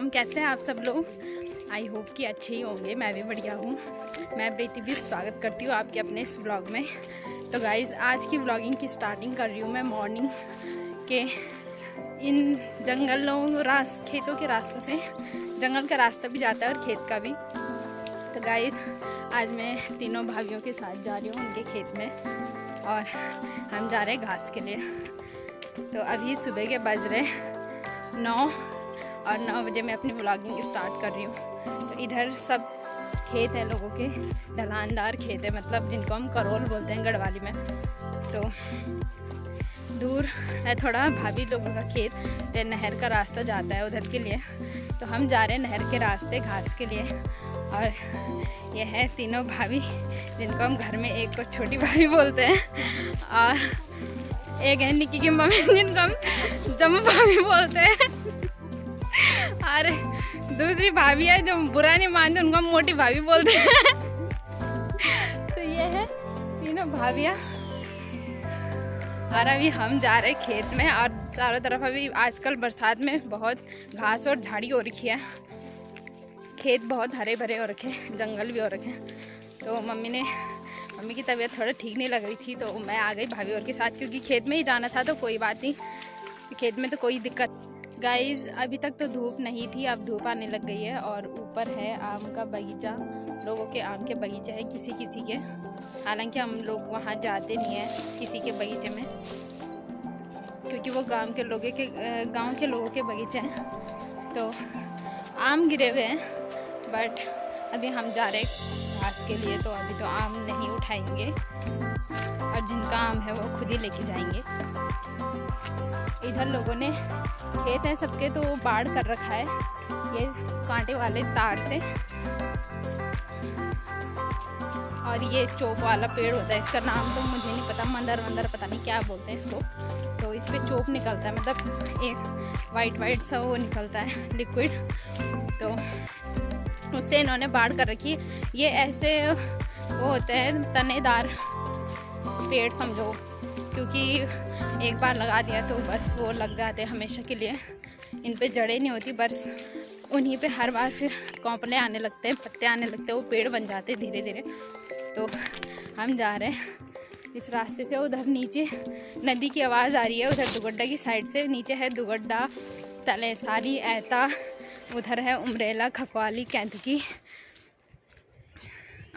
वालेकुम। कैसे हैं आप सब लोग? आई होप कि अच्छे ही होंगे। मैं भी बढ़िया हूँ। मैं प्रीति भी स्वागत करती हूँ आपके अपने इस व्लॉग में। तो गाइज़, आज की व्लॉगिंग की स्टार्टिंग कर रही हूँ मैं मॉर्निंग के इन जंगलों खेतों के रास्तों से। जंगल का रास्ता भी जाता है और खेत का भी। तो गाइज़, आज मैं तीनों भाभीयों के साथ जा रही हूँ उनके खेत में और हम जा रहे हैं घास के लिए। तो अभी सुबह के बज रहे 9 और 9 बजे मैं अपनी व्लॉगिंग स्टार्ट कर रही हूँ। तो इधर सब खेत है लोगों के, ढलानदार खेत है, मतलब जिनको हम करोल बोलते हैं गढ़वाली में। तो दूर है थोड़ा भाभी लोगों का खेत, तो नहर का रास्ता जाता है उधर के लिए। तो हम जा रहे हैं नहर के रास्ते घास के लिए। और ये है तीनों भाभी जिनको हम घर में एक को छोटी भाभी बोलते हैं और एक है निक्की की मम्मी जिनको हम जम्मू भाभी बोलते हैं। और दूसरी भाभी है जो बुरा नहीं मानते, उनको हम मोटी भाभी बोलते हैं। तो ये है तीनों भाभियाँ। और अभी हम जा रहे खेत में और चारों तरफ अभी आजकल बरसात में बहुत घास और झाड़ी हो रखी है। खेत बहुत हरे भरे हो रखे, जंगल भी हो रखे। तो मम्मी की तबीयत थोड़ा ठीक नहीं लग रही थी, तो मैं आ गई भाभी और के साथ, क्योंकि खेत में ही जाना था। तो कोई बात नहीं, खेत में तो कोई दिक्कत। गाइज़, अभी तक तो धूप नहीं थी, अब धूप आने लग गई है। और ऊपर है आम का बगीचा, लोगों के आम के बगीचे हैं किसी के। हालांकि हम लोग वहाँ जाते नहीं हैं किसी के बगीचे में, क्योंकि वो गांव के लोगों के बगीचे हैं। तो आम गिरे हुए हैं, बट अभी हम जा रहे घास के लिए, तो अभी तो आम नहीं उठाएंगे और जिनका आम है वो खुद ही लेके जाएंगे। इधर लोगों ने खेत है सबके, तो बाढ़ कर रखा है ये कांटे वाले तार से। और ये चोप वाला पेड़ होता है, इसका नाम तो मुझे नहीं पता, मंदर पता नहीं क्या बोलते हैं इसको। तो इस पे चोप निकलता है, मतलब एक वाइट सा वो निकलता है लिक्विड। तो उससे इन्होंने बाढ़ कर रखी है। ये ऐसे वो होते हैं तनेदार पेड़ समझो, क्योंकि एक बार लगा दिया तो बस वो लग जाते हैं हमेशा के लिए। इन पे जड़ें नहीं होती, बस उन्हीं पे हर बार फिर कौपले आने लगते हैं, पत्ते आने लगते हैं, वो पेड़ बन जाते हैं धीरे धीरे। तो हम जा रहे हैं इस रास्ते से। उधर नीचे नदी की आवाज़ आ रही है, उधर दुगड्डा की साइड से। नीचे है दुगड्डा, तलेसारी, ऐता, उधर है उमरेला, खकवाली, कैंथकी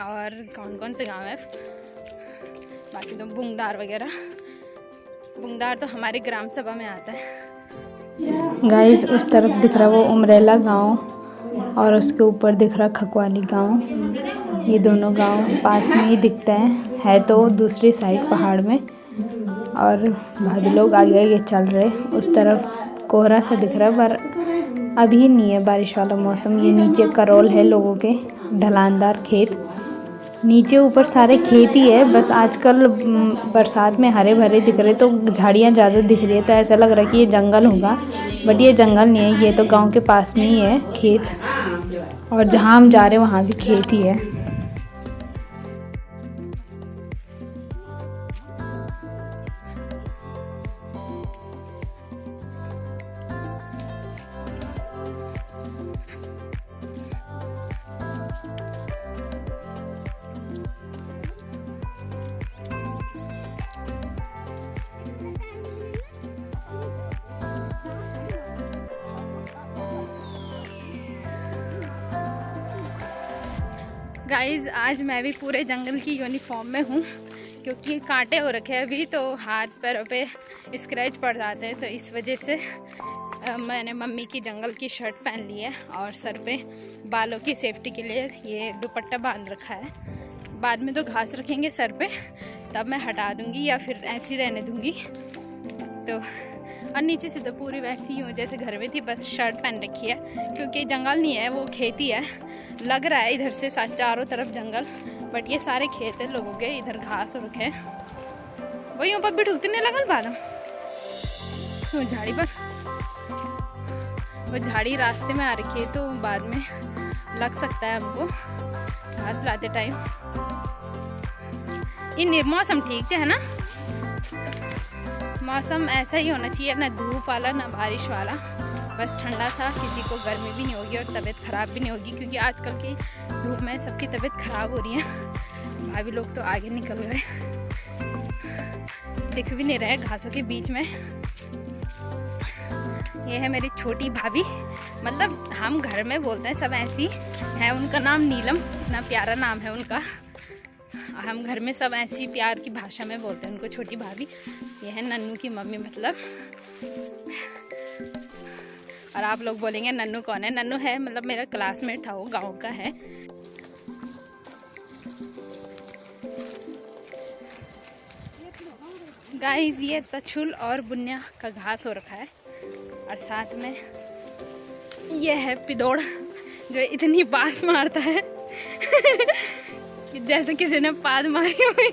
और कौन से गांव है बाकी तो बुंगदार वगैरह। बुंगदार तो हमारे ग्राम सभा में आता है। गाइस, उस तरफ दिख रहा वो उमरेला गांव और उसके ऊपर दिख रहा खकवाली गांव। ये दोनों गांव पास में ही दिखते हैं तो दूसरी साइड पहाड़ में। और भाभी लोग आगे चल रहे। उस तरफ कोहरा सा दिख रहा है, पर अभी नहीं है बारिश वाला मौसम। ये नीचे करोल है लोगों के, ढलानदार खेत। नीचे ऊपर सारे खेत ही है, बस आजकल बरसात में हरे भरे दिख रहे, तो झाड़ियाँ ज़्यादा दिख रही है, तो ऐसा लग रहा है कि ये जंगल होगा, बट ये जंगल नहीं है। ये तो गांव के पास में ही है खेत, और जहाँ हम जा रहे हैं वहाँ भी खेत ही है। गाइज़, आज मैं भी पूरे जंगल की यूनिफॉर्म में हूँ, क्योंकि कांटे हो रखे हैं अभी, तो हाथ पैरों पे स्क्रैच पड़ जाते हैं। तो इस वजह से मैंने मम्मी की जंगल की शर्ट पहन ली है और सर पे बालों की सेफ्टी के लिए ये दुपट्टा बांध रखा है। बाद में तो घास रखेंगे सर पे, तब मैं हटा दूँगी या फिर ऐसी रहने दूँगी। तो और नीचे से तो पूरी वैसी ही हूँ जैसे घर में थी, बस शर्ट पहन रखी है, क्योंकि जंगल नहीं है, वो खेती है। लग रहा है इधर से चारों तरफ जंगल, बट ये सारे खेत है लोगों के। इधर घास हो रखे हैं, वही ऊपर भी ठुकते नहीं लगल बालम सुन झाड़ी पर। वो झाड़ी रास्ते में आ रखी है, तो बाद में लग सकता है हमको घास लाते टाइम। इन मौसम ठीक है ना, मौसम ऐसा ही होना चाहिए, ना धूप वाला ना बारिश वाला, बस ठंडा सा, किसी को गर्मी भी नहीं होगी और तबीयत ख़राब भी नहीं होगी, क्योंकि आजकल की धूप में सबकी तबीयत ख़राब हो रही है। भाभी लोग तो आगे निकल गए, दिख भी नहीं रहे घासों के बीच में। ये है मेरी छोटी भाभी, मतलब हम घर में बोलते हैं सब ऐसी है। उनका नाम नीलम, इतना प्यारा नाम है उनका। हम घर में सब ऐसी प्यार की भाषा में बोलते हैं उनको छोटी भाभी। ये है नन्नू की मम्मी मतलब। और आप लोग बोलेंगे नन्नू कौन है? नन्नू है मतलब मेरा क्लासमेट था, वो गांव का है। गाइस ये तछुल और बुनिया का घास हो रखा है, और साथ में ये है पिदोड़ जो इतनी बास मारता है जैसे किसी ने पाद मारी हुई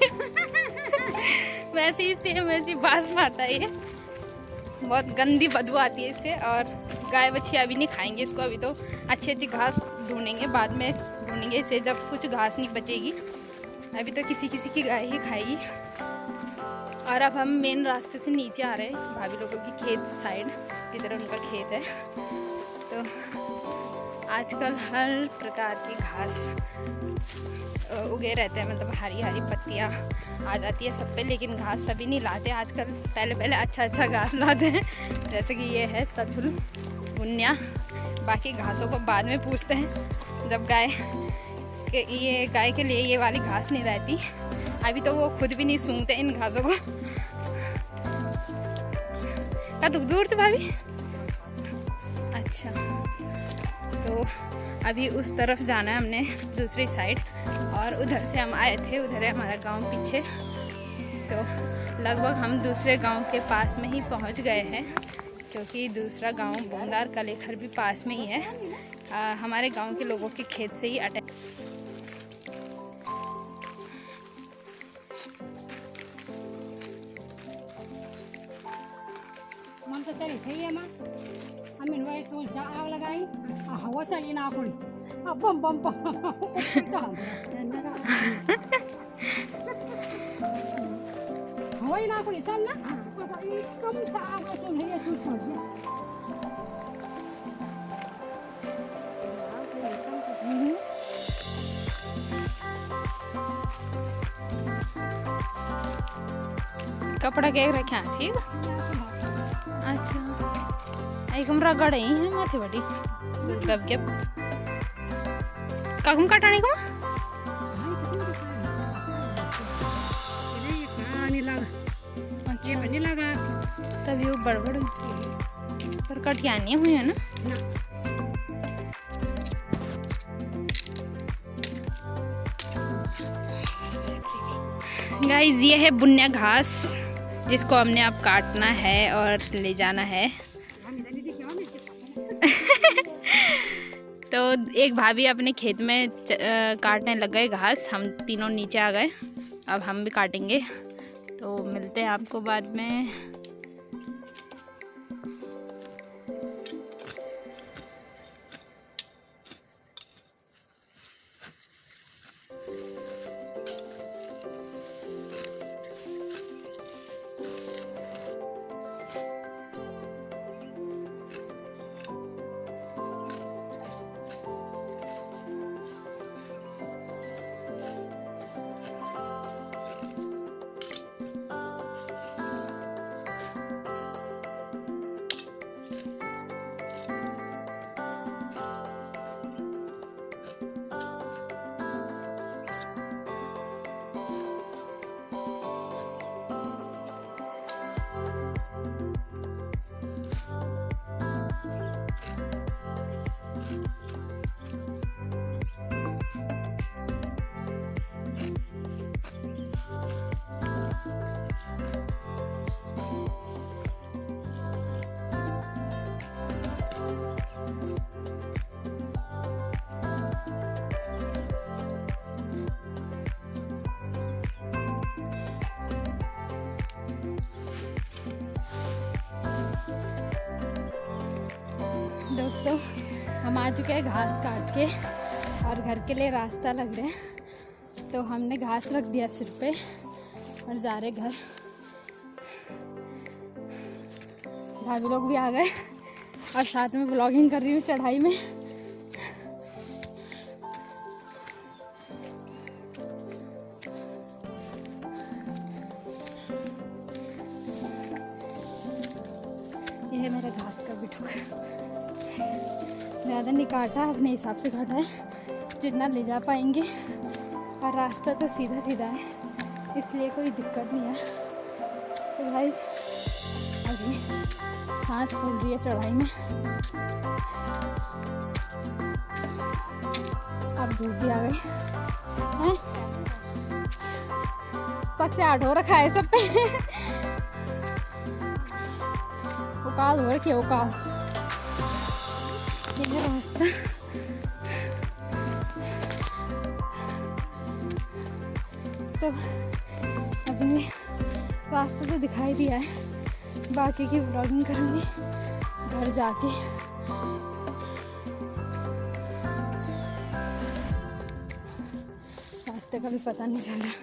वैसे ही सेम वैसी बास मारता है ये। बहुत गंदी बदबू आती है इससे, और गाय बच्ची अभी नहीं खाएंगे इसको। अभी तो अच्छी अच्छी घास ढूंढेंगे, बाद में ढूंढेंगे इसे जब कुछ घास नहीं बचेगी। अभी तो किसी किसी की गाय ही खाएगी। और अब हम मेन रास्ते से नीचे आ रहे हैं, भाभी लोगों की खेत साइड, इधर उनका खेत है। तो आजकल हर प्रकार की घास उगे रहते हैं, मतलब हरी हरी पत्तियाँ आ जाती है सब पे, लेकिन घास सभी नहीं लाते आजकल। पहले अच्छा घास लाते हैं, जैसे कि ये है तछुल बुनिया। बाकी घासों को बाद में पूछते हैं जब गाय के लिए ये वाली घास नहीं रहती। अभी तो वो खुद भी नहीं सूंघते इन घासों को। का दूर से भाभी, अच्छा तो अभी उस तरफ जाना है हमने, दूसरी साइड, और उधर से हम आए थे। उधर है हमारा गांव पीछे। तो लगभग हम दूसरे गांव के पास में ही पहुंच गए हैं, क्योंकि दूसरा गांव बुंदार कलेखर भी पास में ही है। हमारे गांव के लोगों के खेत से ही अटैच। मन तो चली सही है मां, हमें वही तो आग लगाई, हवा चली ना कोई, अब बम बम बम हवा ही ना कोई चल ना, कम सा आग तो नहीं है तू सोच। कपड़ा के रखे ठीक। अच्छा एक हमरा गड़े ही है माथे बड़ी गब गब काकुम काटाने को अच्छे बने लगा तभी वो बड़बड़ पर कटिया नहीं हुई है ना। गाइस ये है बुनिया घास, जिसको हमने अब काटना है और ले जाना है। तो एक भाभी अपने खेत में काटने लग गए घास, हम तीनों नीचे आ गए। अब हम भी काटेंगे, तो मिलते हैं आपको बाद में। दोस्तों हम आ चुके हैं घास काट के, और घर के लिए रास्ता लग रहे हैं, तो हमने घास रख दिया सिर पे और जा रहे घर। भाभी लोग भी आ गए, और साथ में व्लॉगिंग कर रही हूँ चढ़ाई में। यह है मेरा घास का बिठूक। ज़्यादा नहीं काटा, अपने हिसाब से काटा है जितना ले जा पाएंगे, और रास्ता तो सीधा सीधा है इसलिए कोई दिक्कत नहीं है। तो गाइस अभी सांस फूल रही है चढ़ाई में। अब धूप भी आ गई है, सक से आठ हो रखा है सब पे। उकाल हो रखी है, उकाल। ये है रास्ता। तो अभी रास्ता तो दिखाई दिया है, बाकी की व्लॉगिंग करूँगी घर जाके। रास्ते का भी पता नहीं चल रहा।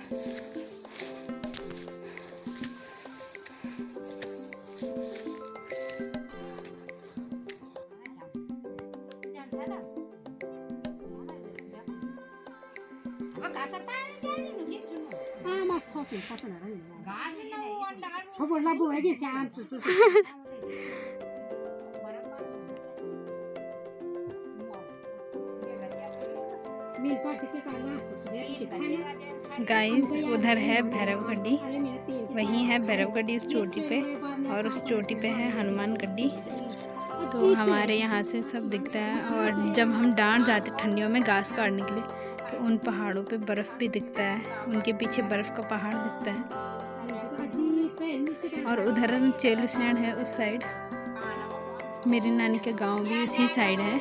गाइस उधर है भैरवगढ़ी, वहीं है भैरवगढ़ी उस चोटी पे, और उस चोटी पे है हनुमान गढ़ी। तो हमारे यहाँ से सब दिखता है। और जब हम डांड जाते ठंडियों में घास काटने के लिए, तो उन पहाड़ों पे बर्फ़ भी दिखता है, उनके पीछे बर्फ़ का पहाड़ दिखता है। और उधर चेलूसैंड है उस साइड, मेरी नानी का गांव भी उसी साइड है।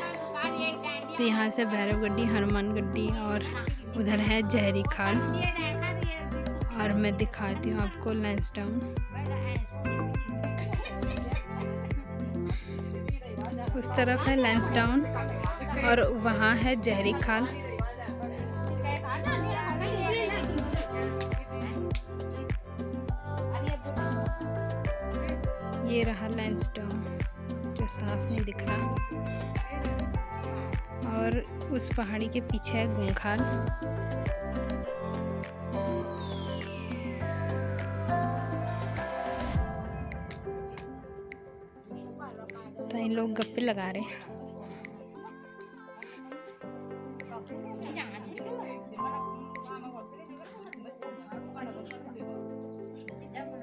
तो यहाँ से भैरवगढ़ी, हनुमान गढ़ी, और उधर है जहरी खाल। और मैं दिखाती हूँ आपको लैंसडाउन। उस तरफ है लैंसडाउन और वहाँ है जहरी खाल। ये रहा लैंसडाउन जो साफ नहीं दिख रहा, और उस पहाड़ी के पीछे है गुंखाल। तो इन लोग गप्पे लगा रहे हैं।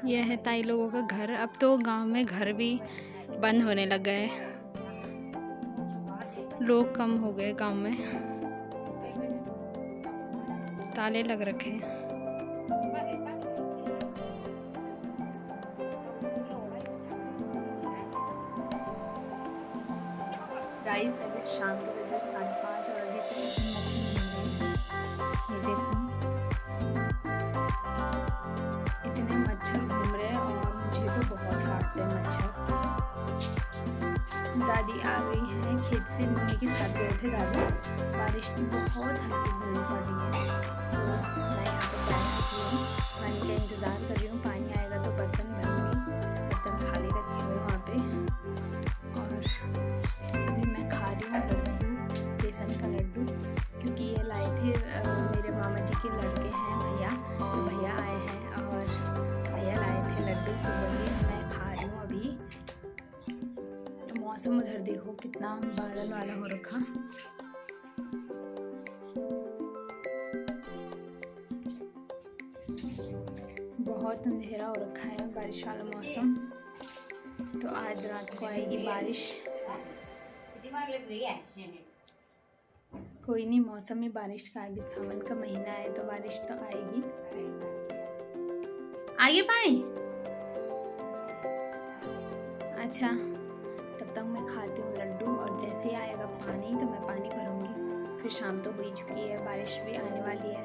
यह है ताई लोगों का घर। अब तो गांव में घर भी बंद होने लग गए, लोग कम हो गए गांव में, ताले लग रखे हैं। गाइस अभी शाम के बजे 5:30 और अभी से मच्छर घूम रहे हैं। ये देखो इतने मच्छर घूम रहे हैं, और मुझे तो बहुत काटते हैं मच्छर। दादी आ गई है खेत से, मम्मी के साथ गए थे दादी। बारिश की बहुत हल्की बूंद पड़ रही है, तो मैं यहाँ पर बैठी हूँ, पानी का इंतज़ार कर रही हूँ। पानी आएगा तो बर्तन भरूँगी, बर्तन खाली रखे हुए वहाँ पे। और अभी मैं खा रही हूँ लड्डू, बेसन का लड्डू, क्योंकि ये लाए थे मेरे मामा जी के लड़के हैं भैया, तो भैया आए हैं और भैया लाए थे लड्डू, तो वही मैं खा रही हूँ अभी। मौसम उधर देखो कितना बादल वाला हो रखा। बहुत अंधेरा हो रखा है, बारिश वाला मौसम। तो आज रात को आएगी बारिश। कोई नहीं, मौसम में बारिश का, अभी सावन का महीना है तो बारिश तो आएगी। आइए पानी। अच्छा, तब तक मैं खाती हूँ लड्डू, और जैसे ही आएगा पानी तो मैं पानी भरूँगी। फिर शाम तो हो ही चुकी है, बारिश भी आने वाली है।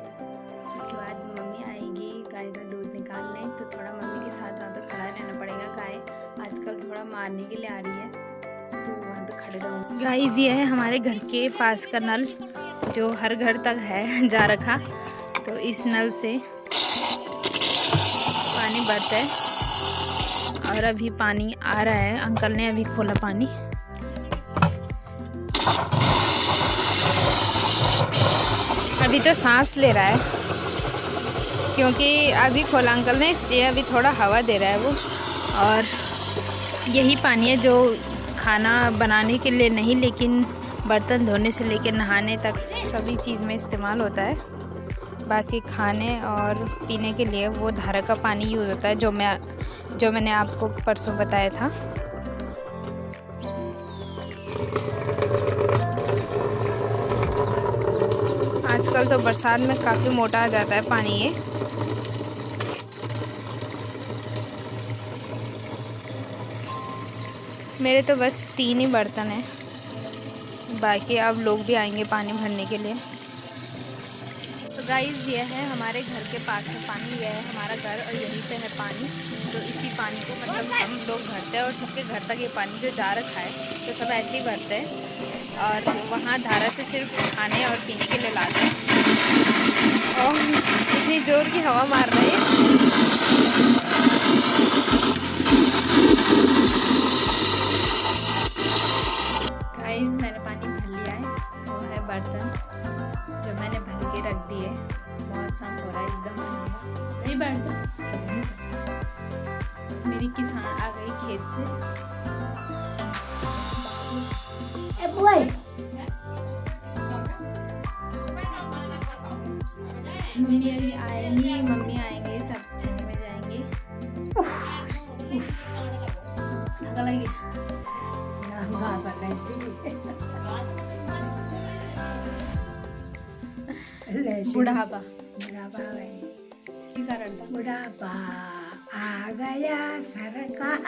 उसके बाद मम्मी आएगी गाय का दूध निकालने, तो थोड़ा मम्मी के साथ वहाँ पे खड़ा रहना पड़ेगा। गाय आजकल थोड़ा मारने के लिए आ रही है, तो वहाँ पे खड़े रहूँगी। गाइस ये है हमारे घर के पास का नल, जो हर घर तक है जा रखा। तो इस नल से पानी बहता है, और अभी पानी आ रहा है। अंकल ने अभी खोला पानी, अभी तो सांस ले रहा है क्योंकि अभी खोला अंकल ने, इसलिए अभी थोड़ा हवा दे रहा है वो। और यही पानी है जो खाना बनाने के लिए नहीं, लेकिन बर्तन धोने से लेकर नहाने तक सभी चीज़ में इस्तेमाल होता है। बाकी खाने और पीने के लिए वो धारा का पानी यूज़ होता है, जो मैंने आपको परसों बताया था। आजकल तो बरसात में काफ़ी मोटा आ जाता है पानी ये। मेरे तो बस 3 ही बर्तन हैं, बाकी अब लोग भी आएंगे पानी भरने के लिए। तो गाइज़ ये है हमारे घर के पास में पानी, ये है हमारा घर और यहीं पे है पानी। तो इसी पानी को मतलब हम लोग भरते हैं और सबके घर तक ये पानी जो जा रखा है तो सब ऐसे ही भरते हैं। और वहाँ धारा से सिर्फ खाने और पीने के लिए लाते हैं। और इतनी ज़ोर की हवा मार रही है। गाइस मैंने पानी भर लिया है, वो है बर्तन जो मैंने भर के रख दिए। मौसम हो रहा है एकदम नहीं बैठ जा। मेरी किसान आ गई खेत से। मेरी अभी आएंगी, मम्मी आएंगे तब छन्नी में जाएंगे। लगी बुढ़ापा बुढ़ापा आ गया सरकार,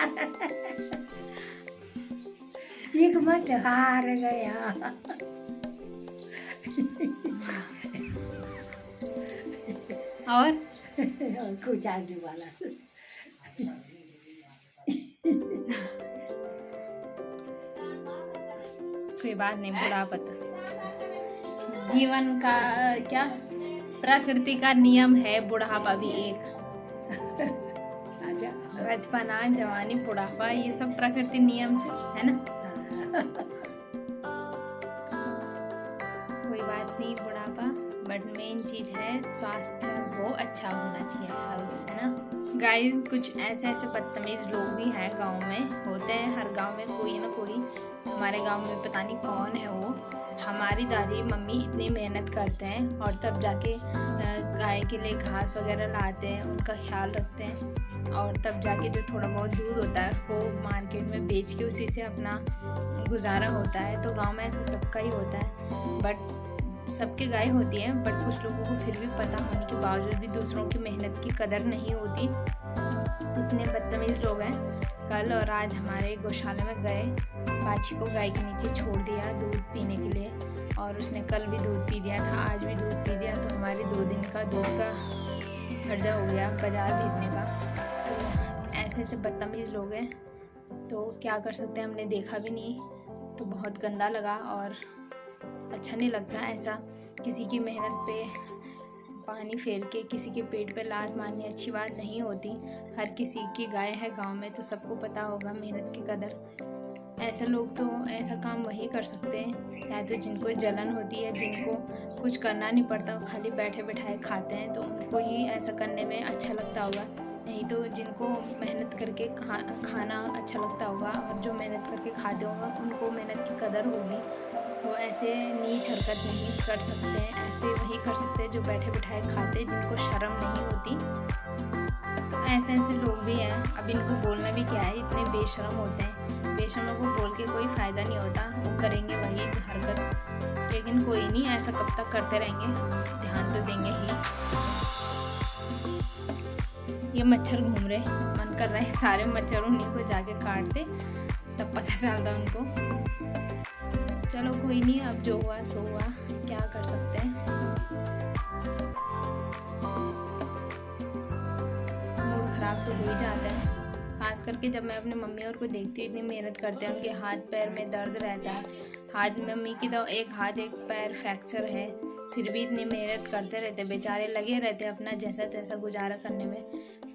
एक मत हार गया। और कुछ आने वाला। कोई बात नहीं, बुढ़ापा जीवन का क्या प्रकृति का नियम है, बुढ़ापा भी एक। बचपना, जवानी, बुढ़ापा ये सब प्रकृति नियम है ना। कोई बात नहीं, बुढ़ापा बट मेन चीज है स्वास्थ्य, वो अच्छा होना चाहिए, है ना। गाइस कुछ ऐसे बदतमीज लोग भी हैं गांव में, होते हैं हर गांव में कोई ना कोई। हमारे गांव में पता नहीं कौन है वो। हमारी दादी मम्मी इतनी मेहनत करते हैं और तब जाके गाय के लिए घास वगैरह लाते हैं, उनका ख्याल रखते हैं और तब जाके जो थोड़ा बहुत दूध होता है उसको मार्केट में बेच के उसी से अपना गुजारा होता है। तो गांव में ऐसा सबका ही होता है, बट सबके गाय होती है, बट कुछ लोगों को फिर भी पता होने के बावजूद भी दूसरों की मेहनत की कदर नहीं होती। इतने बदतमीज़ लोग हैं। कल और आज हमारे गौशाला में गए, बाछी को गाय के नीचे छोड़ दिया दूध पीने के लिए, और उसने कल भी दूध पी दिया था, आज भी दूध पी दिया। तो हमारे 2 दिन का दूध का खर्चा हो गया बाज़ार भेजने का। तो ऐसे बदतमीज़ लोग हैं, तो क्या कर सकते हैं, हमने देखा भी नहीं, तो बहुत गंदा लगा और अच्छा नहीं लगता ऐसा किसी की मेहनत पे पानी फेर के किसी के पेट पे लात मारनी अच्छी बात नहीं होती। हर किसी की गाय है गांव में, तो सबको पता होगा मेहनत की कदर। ऐसे लोग तो ऐसा काम वही कर सकते हैं या तो जिनको जलन होती है, जिनको कुछ करना नहीं पड़ता, खाली बैठे बैठाए खाते हैं, तो उनको ही ऐसा करने में अच्छा लगता होगा। नहीं तो जिनको मेहनत करके खाना अच्छा लगता होगा और जो मेहनत करके खाते होंगे उनको मेहनत की कदर होगी। वो ऐसे नीच हरकत नहीं कर सकते हैं, ऐसे वही कर सकते हैं जो बैठे बैठाए खाते, जिनको शर्म नहीं होती। तो ऐसे लोग भी हैं। अब इनको बोलना भी क्या है, इतने बेशर्म होते हैं। बेशर्मों को बोल के कोई फ़ायदा नहीं होता, वो करेंगे वही हरकत। लेकिन कोई नहीं, ऐसा कब तक करते रहेंगे, ध्यान तो देंगे ही। ये मच्छर घूम रहे, मन कर रहा है सारे मच्छर उन्हीं को जाके काटते, तब पता चलता उनको। चलो कोई नहीं, अब जो हुआ सो हुआ, क्या कर सकते हैं। मूड खराब तो हो ही जाता है, खास करके जब मैं अपने मम्मी और को देखती हूँ, इतनी मेहनत करते हैं, उनके हाथ पैर में दर्द रहता है। हाथ मम्मी की तो एक हाथ एक पैर फ्रैक्चर है, फिर भी इतनी मेहनत करते रहते, बेचारे लगे रहते अपना जैसा तैसा गुजारा करने में।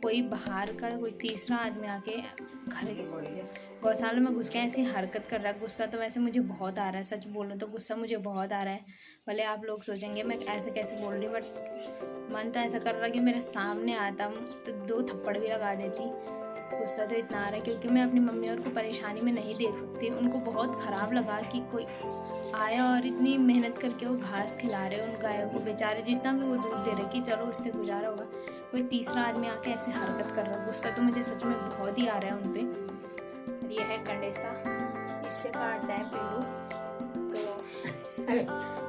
कोई बाहर का कोई तीसरा आदमी आके घर के गौशाला में घुस के ऐसी हरकत कर रहा है। गुस्सा तो वैसे मुझे बहुत आ रहा है, सच बोलूँ तो गुस्सा मुझे बहुत आ रहा है। भले आप लोग सोचेंगे मैं ऐसे कैसे बोल रही हूँ, बट मन तो ऐसा कर रहा कि मेरे सामने आता तो 2 थप्पड़ भी लगा देती। गुस्सा तो इतना आ रहा है क्योंकि मैं अपनी मम्मी और को परेशानी में नहीं देख सकती। उनको बहुत ख़राब लगा कि कोई आया और इतनी मेहनत करके वो घास खिला रहे उन गायों को, बेचारे जितना भी वो दूध दे रहे कि चलो उससे गुजारा होगा, कोई तीसरा आदमी आके ऐसे हरकत कर रहा है। गुस्सा तो मुझे सच में बहुत ही आ रहा है उन पर। ये है कंडेसा, इससे काटता है पिंडू, तो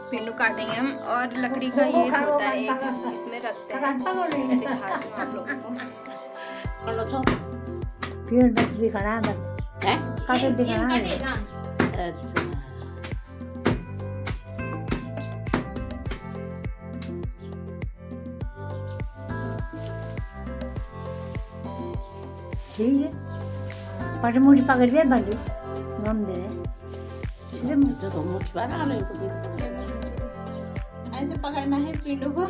पिंडू काटेंगे हम। और लकड़ी का ये होता है इसमें रखते हैं, मैं दिखाती हूँ आप लोगों को। फिर दिखाना है काटे दिखाना है। अच्छा ठीक है पटमुड़ी पकड़ दिया बंदी हम दे जो तो मुझ पर आ रहे हो ऐसे पकड़ना है पिंडू को।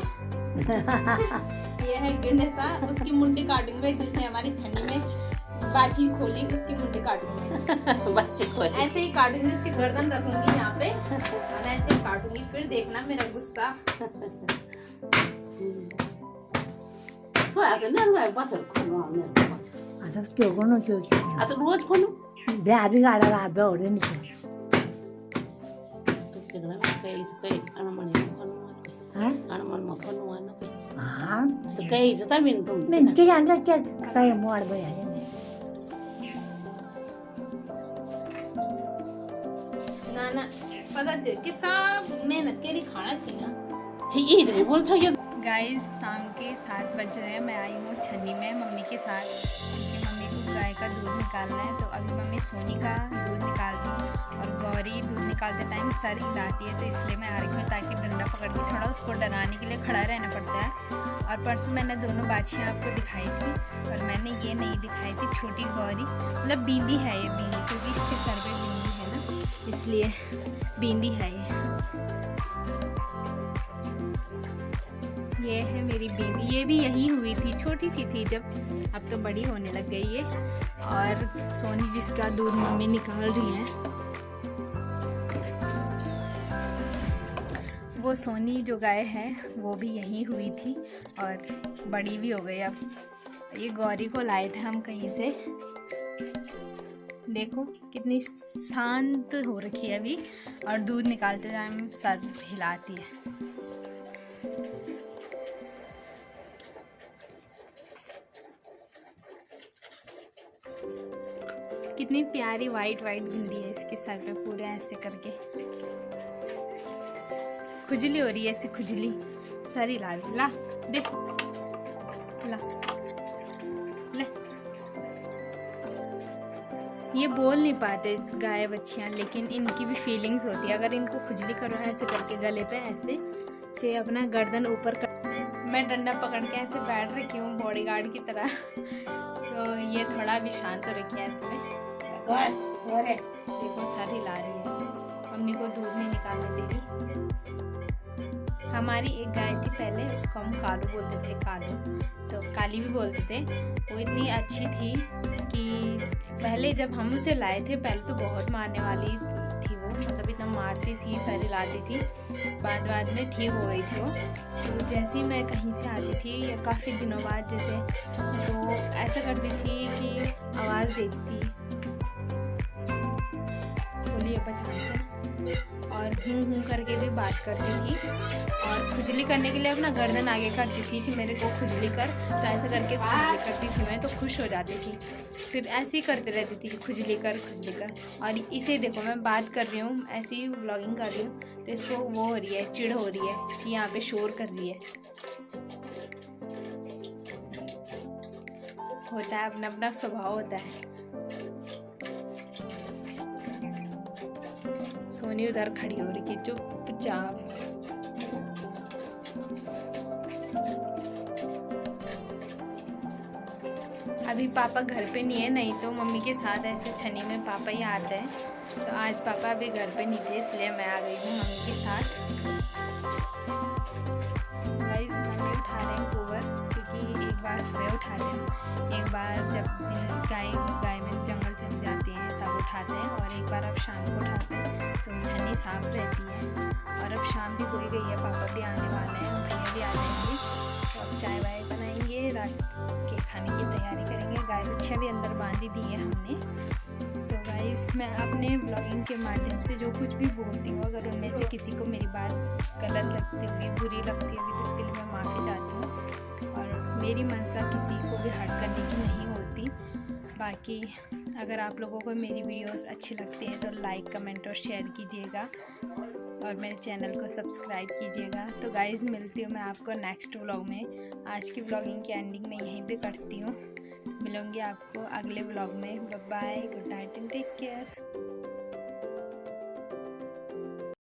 ये है गणेशा, उसकी मुंडी काटूंगे। जिसने हमारी छन्नी में बाजी खोली उसकी मुंडी काटूंगी। बच्चे को ऐसे ही काटूंगी, उसकी गर्दन रखूंगी यहाँ पे और ऐसे ही काटूंगी। फिर देखना मेरा गुस्सा। ऐसे ना मैं बस खोलूं मैं अच्छा क्यों कोनो क्यों आ तो रोज खोलूं ब्याह भी गाड़ा रात हो रही नहीं तो कितना कई अनमन हां अनमन में खोलूं ना हां तो कई जता बिन तुम मैं के अंदर क्या सही मोड़ बया है ना ना पता चल कि सब मेहनत के लिए खाना चाहिए। ठीक है बोल छो ये गाइस शाम के 7 बज रहे हैं। मैं आई हूँ छन्नी में मम्मी के साथ क्योंकि मम्मी को गाय का दूध निकालना है। तो अभी मम्मी सोनी का दूध निकाल दी और गौरी दूध निकालते टाइम सर हिलाती है, तो इसलिए मैं आ रही हूँ ताकि डंडा पकड़ के थोड़ा उसको डराने के लिए खड़ा रहना पड़ता है। और परसों मैंने दोनों बाछियाँ आपको दिखाई थी और मैंने ये नहीं दिखाई थी छोटी गौरी, मतलब बींदी है ये बींदी, क्योंकि इसके सर पे बींदी है ना, इसलिए बींदी है ये है मेरी बेबी। ये भी यही हुई थी, छोटी सी थी जब, अब तो बड़ी होने लग गई है। और सोनी जिसका दूध मम्मी निकाल रही है, वो सोनी जो गाय है वो भी यही हुई थी और बड़ी भी हो गई। अब ये गौरी को लाए थे हम कहीं से, देखो कितनी शांत हो रखी है अभी और दूध निकालते टाइम सर हिलाती है। कितनी प्यारी वाइट वाइट बिंदी है इसके सर पे, पूरे ऐसे करके खुजली हो रही है, ऐसे खुजली सर ही ला देख ला ले। ये बोल नहीं पाते गाय बच्चियाँ, लेकिन इनकी भी फीलिंग्स होती है। अगर इनको खुजली करो ऐसे करके गले पे ऐसे, तो अपना गर्दन ऊपर कर। मैं डंडा पकड़ के ऐसे बैठ रखी हूँ बॉडीगार्ड की तरह, तो ये थोड़ा भी शांत हो रखी है इसमें। देखो सर हिला रही है, मम्मी को दूध नहीं निकालने दे रही। हमारी एक गाय थी पहले, उसको हम कालू बोलते थे, कालू तो काली भी बोलते थे। वो इतनी अच्छी थी कि पहले जब हम उसे लाए थे पहले तो बहुत मारने वाली थी वो, मतलब इतना मारती थी, सर हिलाती थी। बाद में ठीक हो गई थी वो। तो जैसे ही मैं कहीं से आती थी या काफ़ी दिनों बाद जैसे, तो ऐसा करती थी कि आवाज़ देती थी, बोलिए पहचान से, और हूँ करके भी बात करती थी। और खुजली करने के लिए अपना गर्दन आगे करती थी कि मेरे को खुजली कर, तो ऐसा करके खुजली करती थी मैं, तो खुश हो जाती थी। फिर ऐसे ही करते रहती थी खुजली कर खुजली कर। और इसे देखो मैं बात कर रही हूँ, ऐसी ही व्लॉगिंग कर रही हूँ, तो इसको वो हो रही है, चिढ़ हो रही है कि यहाँ पे शोर कर रही है। होता है, अपना अपना स्वभाव होता है। सोनी उधर खड़ी हो रही है चुपचाप। अभी पापा घर पे नहीं है, नहीं तो मम्मी के साथ ऐसे छनी में पापा ही आते हैं। तो आज पापा अभी घर पे नहीं थे, इसलिए मैं आ गई हूँ मम्मी के साथ। गाइस मम्मी उठा रहे हैं गोबर, क्योंकि एक बार सुबह उठा उठाते हैं। एक बार जब गाय में जंगल चली जाती हैं तब उठाते हैं, और एक बार अब शाम को उठाते हैं तो छन्नी साफ रहती है। और अब शाम भी हो ही गई है, पापा भी आने वाले हैं, भैया भी आ जाएंगे, तो अब चाय वाय बनाएंगे, रात के खाने की तैयारी करेंगे। गाय बच्चियाँ भी अंदर बांध दी है हमने। तो गाइस, मैं अपने ब्लॉगिंग के माध्यम से जो कुछ भी बोलती हूँ, अगर उनमें से किसी को मेरी बात गलत लगती होगी, बुरी लगती होगी, तो उसके लिए मैं माफ़ी चाहती हूँ। और मेरी मंशा किसी को भी हर्ट करने की नहीं होती। बाकी अगर आप लोगों को मेरी वीडियोस अच्छी लगती हैं तो लाइक, कमेंट और शेयर कीजिएगा, और मेरे चैनल को सब्सक्राइब कीजिएगा। तो गाइज़, मिलती हूँ मैं आपको नेक्स्ट व्लॉग में। आज की व्लॉगिंग की एंडिंग में यहीं पे करती हूँ। मिलूँगी आपको अगले व्लॉग में। Bye bye, good night and take care.